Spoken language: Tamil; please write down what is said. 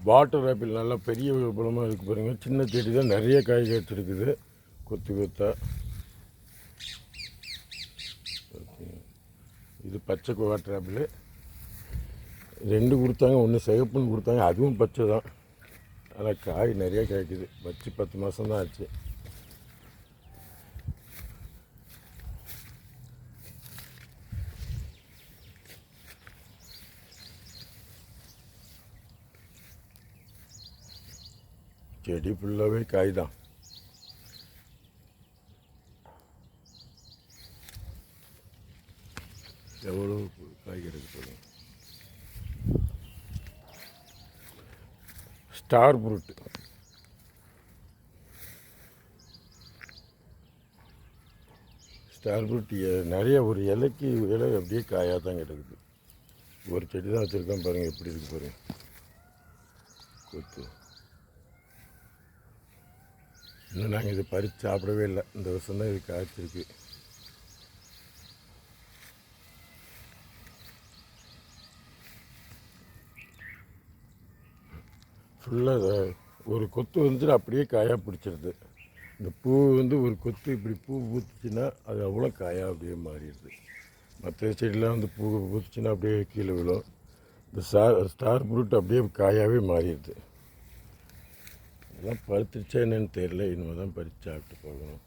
வாட்டர் ஆப்பிள் நல்லா பெரிய பழமாக இருக்குது பாருங்கள். சின்ன செடி தான் நிறைய காய் காய்ச்சிருக்குது கொத்து கொத்தா. இது பச்சை வாட்டர் ஆப்பிள். 2 கொடுத்தாங்க, ஒன்று சிகப்புன்னு கொடுத்தாங்க, அதுவும் பச்சை தான். ஆனால் காய் நிறைய காய்க்குது. வச்சு 10 மாதம் தான் ஆச்சு. செடி ஃபுல்லாகவே காய் தான். எவ்வளோ காய் கிடைக்கு போதும். Star fruit. ஸ்டார் ஃப்ரூட் நிறைய ஒரு இலைக்கு இலை அப்படியே காயாக தான் கிடக்குது. ஒரு செடி தான் வச்சுருக்கேன் பாருங்கள், எப்படி இருக்குது பாருங்கள் கொத்து. இன்னும் நாங்கள் இதை பறித்து சாப்பிடவே இல்லை. இந்த வருஷம் தான் இது காய்ச்சிருக்கு. ஃபுல்லாக ஒரு கொத்து வந்துச்சுன்னா அப்படியே காயாக பிடிச்சிருது. இந்த பூ ஒரு கொத்து இப்படி பூ பூத்துச்சுன்னா அது அவ்வளோ காயாக அப்படியே மாறிடுது. மற்ற செடியெலாம் பூ பூத்துச்சுன்னா அப்படியே கீழே விழும். இந்த ஸ்டார் ஃப்ரூட் அப்படியே காயாகவே மாறிடுது. இதெல்லாம் பறித்துச்சா என்னன்னு தெரியல. இனிமேல் தான் பறித்து சாப்பிட்டு போகணும்.